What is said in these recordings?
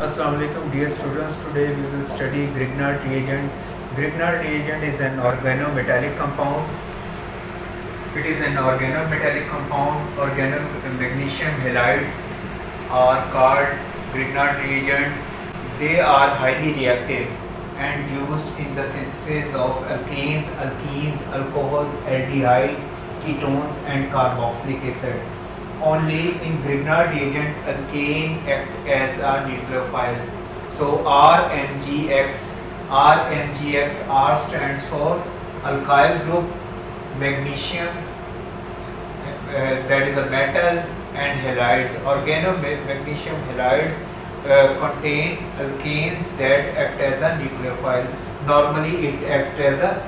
Assalamu alaikum dear students. Today we will study Grignard reagent. Grignard reagent is an organometallic compound. It is an organometallic compound. Organomagnesium halides are called Grignard reagent. They are highly reactive and used in the synthesis of alkanes, alkenes, alcohols, aldehyde, ketones and carboxylic acid. Only in Grignard reagent alkane act as a nucleophile. So RMGX, R stands for alkyl group, magnesium, that is a metal, and halides. Organomagnesium halides contain alkanes that act as a nucleophile. Normally it acts as a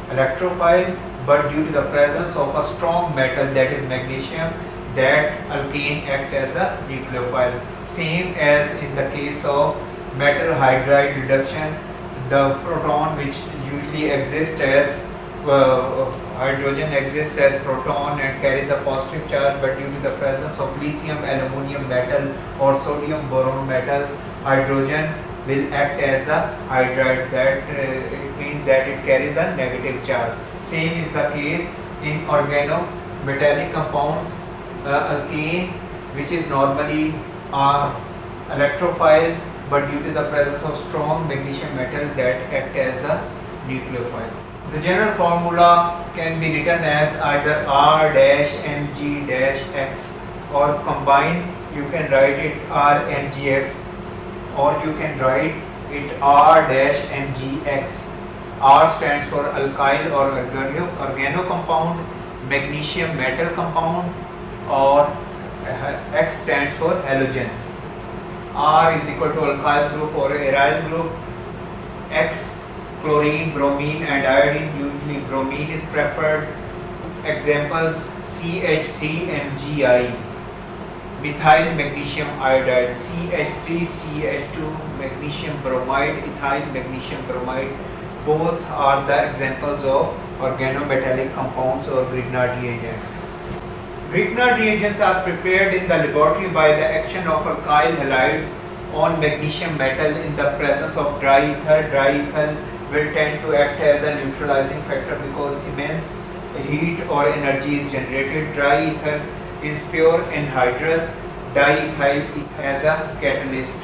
electrophile, but due to the presence of a strong metal, that is magnesium, that alkane act as a nucleophile. Same as in the case of metal hydride reduction, the proton which usually exists as hydrogen exists as proton and carries a positive charge, but due to the presence of lithium aluminum metal or sodium boron metal, hydrogen will act as a hydride. That it means that it carries a negative charge. Same is the case in organometallic compounds. Alkane, which is normally electrophile, but due to the presence of strong magnesium metal, that act as a nucleophile. The general formula can be written as either R-Mg-X, or combined you can write it RMGX, or you can write it R-MgX. R stands for alkyl or organo compound, magnesium metal compound, or X stands for halogens. R is equal to alkyl group or aryl group. X, chlorine, bromine and iodine. Usually bromine is preferred. Examples: CH3MgI, methyl magnesium iodide, CH3CH2, magnesium bromide, ethyl magnesium bromide. Both are the examples of organometallic compounds or Grignard reagent. Grignard reagents are prepared in the laboratory by the action of alkyl halides on magnesium metal in the presence of dry ether. Dry ether will tend to act as a neutralizing factor because immense heat or energy is generated. Dry ether is pure anhydrous. Diethyl as a catalyst.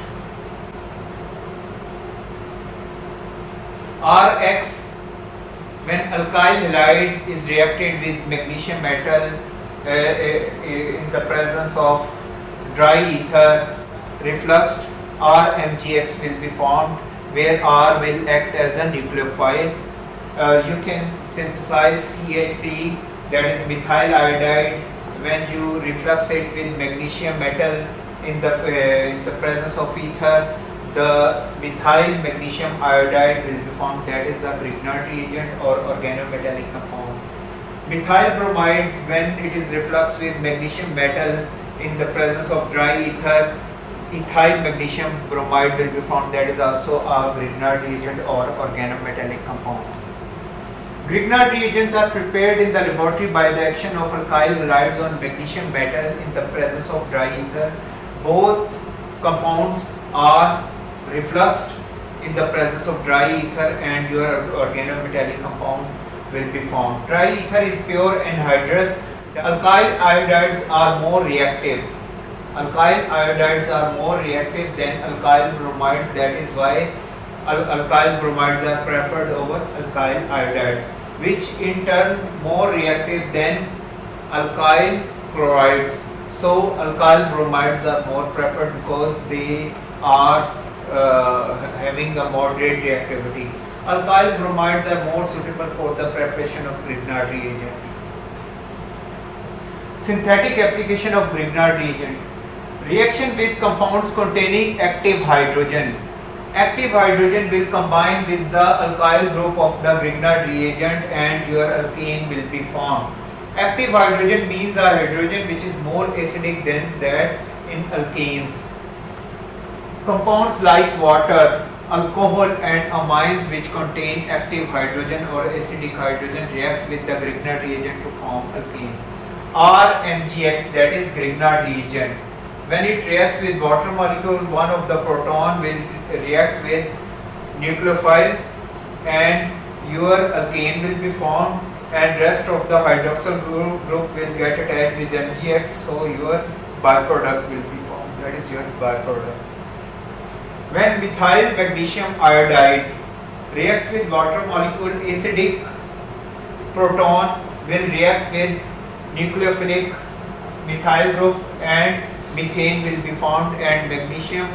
Rx, when alkyl halide is reacted with magnesium metal in the presence of dry ether, refluxed, RMGX will be formed, where R will act as a nucleophile. You can synthesize CH3, that is methyl iodide, when you reflux it with magnesium metal in the presence of ether. The methyl magnesium iodide will be formed, that is a Grignard reagent or organometallic compound. Methyl bromide, when it is refluxed with magnesium metal in the presence of dry ether, ethyl magnesium bromide will be formed, that is also a Grignard reagent or organometallic compound. Grignard reagents are prepared in the laboratory by the action of alkyl halides on magnesium metal in the presence of dry ether. Both compounds are refluxed in the presence of dry ether and your organometallic compound will be formed. Dry ether is pure anhydrous. The alkyl iodides are more reactive. Alkyl iodides are more reactive than alkyl bromides. That is why alkyl bromides are preferred over alkyl iodides, which in turn more reactive than alkyl chlorides. So alkyl bromides are more preferred because they are having a moderate reactivity. Alkyl bromides are more suitable for the preparation of Grignard reagent. Synthetic application of Grignard reagent. Reaction with compounds containing active hydrogen. Active hydrogen will combine with the alkyl group of the Grignard reagent and your alkane will be formed. Active hydrogen means a hydrogen which is more acidic than that in alkanes. Compounds like water, alcohol and amines which contain active hydrogen or acidic hydrogen react with the Grignard reagent to form alkanes. RMGX, that is Grignard reagent. When it reacts with water molecule, one of the proton will react with nucleophile and your alkane will be formed, and rest of the hydroxyl group will get attached with MgX, so your byproduct will be formed. That is your byproduct. When methyl magnesium iodide reacts with water molecule, acidic proton will react with nucleophilic methyl group and methane will be formed, and magnesium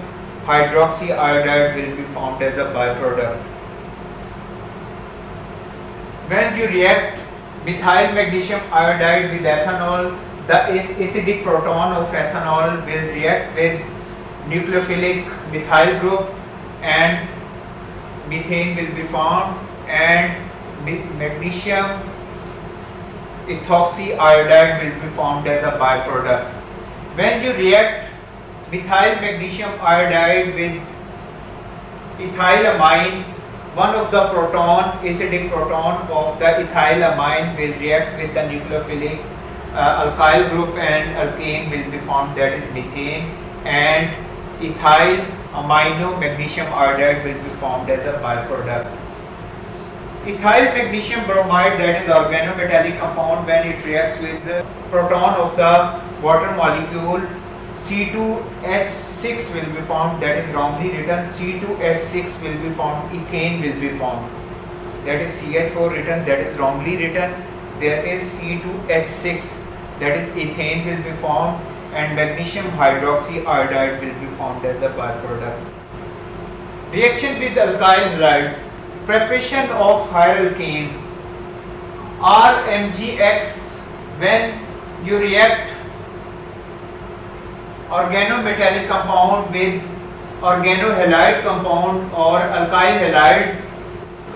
hydroxyiodide will be formed as a byproduct. When you react methyl magnesium iodide with ethanol, the acidic proton of ethanol will react with nucleophilic methyl group and methane will be formed, and magnesium ethoxyiodide will be formed as a byproduct. When you react methyl magnesium iodide with ethylamine, one of the proton, acidic proton of the ethylamine will react with the nucleophilic alkyl group and alkane will be formed, that is methane, and ethyl amino magnesium iodide will be formed as a byproduct. Ethyl magnesium bromide, that is organometallic compound, when it reacts with the proton of the water molecule, C2H6 will be formed, that is wrongly written, C2H6 will be formed, ethane will be formed, that is CH4 written, that is wrongly written, there is C2H6, that is ethane will be formed, and magnesium hydroxyiodide will be formed as a byproduct. Reaction with alkyl halides, preparation of higher alkanes, RMgX, when you react organometallic compound with organohalide compound or alkyl halides,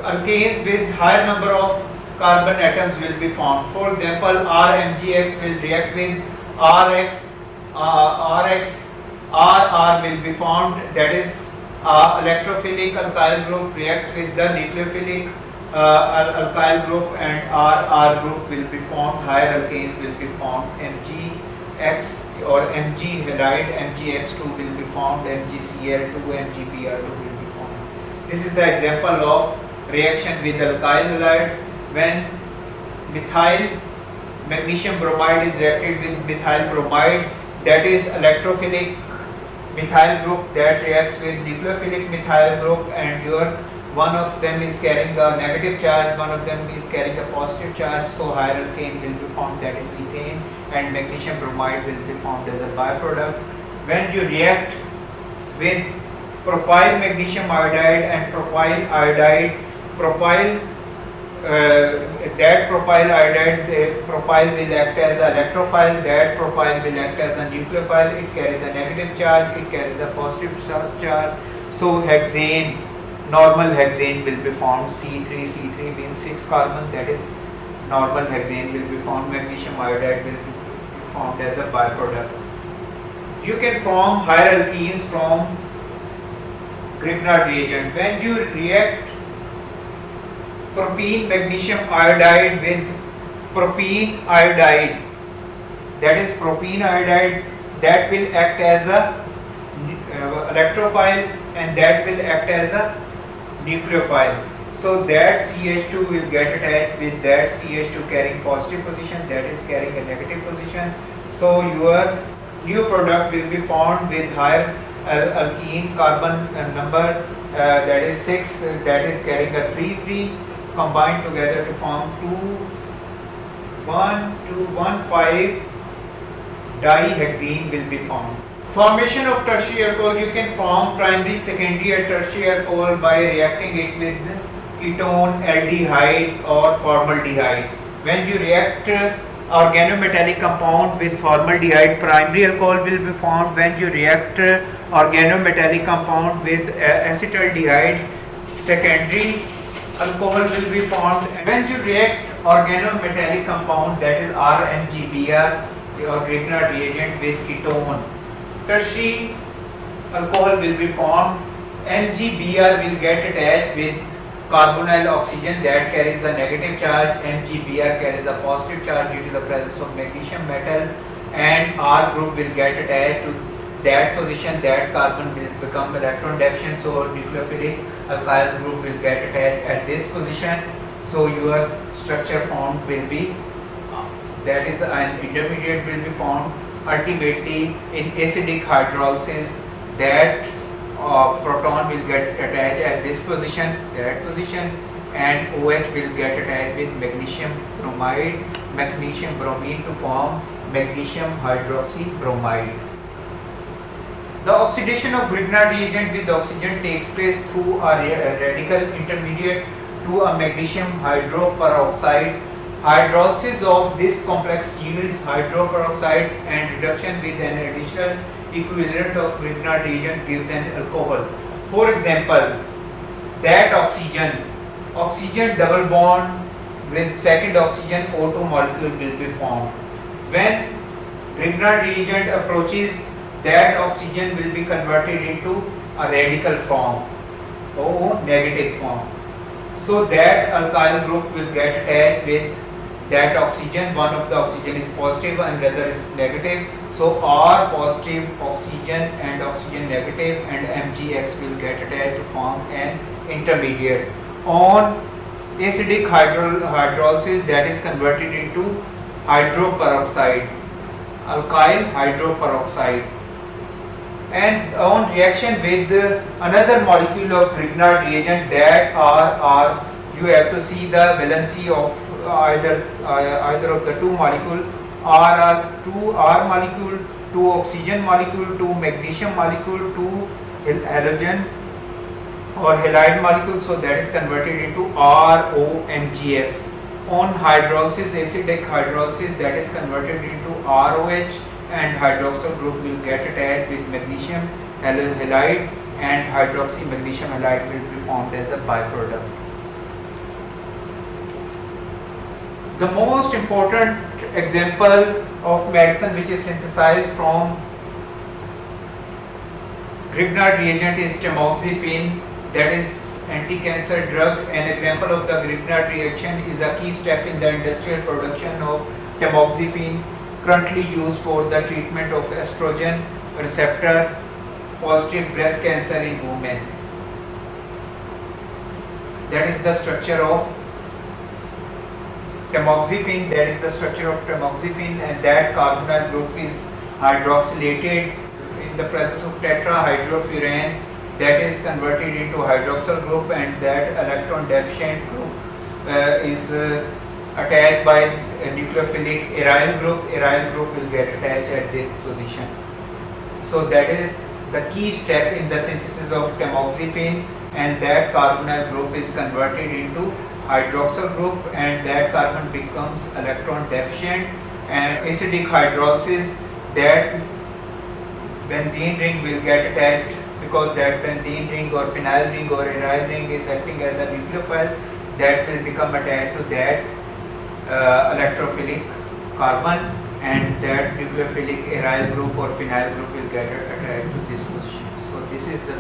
alkanes with higher number of carbon atoms will be formed. For example, RMgX will react with RX, RR will be formed, that is electrophilic alkyl group reacts with the nucleophilic alkyl group and RR group will be formed, higher alkanes will be formed, MgX or Mg halide, MgX2 will be formed, MgCl2, MgBr2 will be formed. This is the example of reaction with alkyl halides. When methyl magnesium bromide is reacted with methyl bromide, that is electrophilic methyl group that reacts with nucleophilic methyl group, and your one of them is carrying a negative charge, one of them is carrying a positive charge, so higher alkane will be formed, that is ethane, and magnesium bromide will be formed as a byproduct. When you react with propyl magnesium iodide and propyl iodide, that propyl iodide, the propyl will act as an electrophile, that propyl will act as a nucleophile, it carries a negative charge, it carries a positive charge, so hexane, normal hexane will be formed, C3 means 6 carbon, that is normal hexane will be formed, magnesium iodide will be formed as a byproduct. You can form higher alkenes from Grignard reagent. When you react propene magnesium iodide with propene iodide, that is propene iodide, that will act as a electrophile and that will act as a nucleophile. So that CH2 will get attached with that CH2 carrying positive position, that is carrying a negative position. So your new product will be formed with higher alkene carbon number, that is 6, that is carrying a 3 combined together to form 2,1,2,1,5 dihexene will be formed. Formation of tertiary alcohol, you can form primary, secondary and tertiary alcohol by reacting it with ketone, aldehyde or formaldehyde. When you react organometallic compound with formaldehyde, primary alcohol will be formed. When you react organometallic compound with acetaldehyde, secondary alcohol will be formed. When you react organometallic compound, that is RMgBr or Grignard reagent with ketone, tertiary alcohol will be formed. MgBr will get attached with carbonyl oxygen that carries a negative charge, MgBr carries a positive charge due to the presence of magnesium metal, and R group will get attached to that position, that carbon will become electron deficient, so nucleophilic alkyl group will get attached at this position. So your structure formed will be, that is an intermediate will be formed. Ultimately in acidic hydrolysis, that proton will get attached at this position, that position, and OH will get attached with magnesium bromide, magnesium bromine to form magnesium hydroxybromide. The oxidation of Grignard reagent with oxygen takes place through a radical intermediate to a magnesium hydroperoxide. Hydrolysis of this complex yields hydroperoxide, and reduction with an additional equivalent of Grignard reagent gives an alcohol. For example, that oxygen double bond with second oxygen O2 molecule will be formed. When Grignard reagent approaches, that oxygen will be converted into a radical form, O negative form. So that alkyl group will get attached with that oxygen. One of the oxygen is positive and the other is negative. So R positive oxygen and oxygen negative and MgX will get attached to form an intermediate. On acidic hydrolysis, that is converted into hydroperoxide, alkyl hydroperoxide. And on reaction with another molecule of Grignard reagent, that R, you have to see the valency of either of the two molecule. Two R molecule, two oxygen molecule, two magnesium molecule, two halogen or halide molecule, so that is converted into ROMgX. On hydrolysis, acidic hydrolysis, that is converted into ROH, and hydroxyl group will get attached with magnesium halide, and hydroxy magnesium halide will be formed as a byproduct. The most important example of medicine which is synthesized from Grignard reagent is tamoxifen, that is anti-cancer drug. An example of the Grignard reaction is a key step in the industrial production of tamoxifen, currently used for the treatment of estrogen receptor positive breast cancer in women. That is the structure of tamoxifen, and that carbonyl group is hydroxylated in the presence of tetrahydrofuran, that is converted into hydroxyl group, and that electron deficient group is attached by a nucleophilic aryl group will get attached at this position. So that is the key step in the synthesis of tamoxifen, and that carbonyl group is converted into hydroxyl group, and that carbon becomes electron deficient. And acidic hydrolysis, that benzene ring will get attached, because that benzene ring or phenyl ring or aryl ring is acting as a nucleophile, that will become attached to that electrophilic carbon, and that nucleophilic aryl group or phenyl group will get attached to this position. So this is the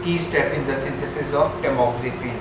key step in the synthesis of tamoxifen.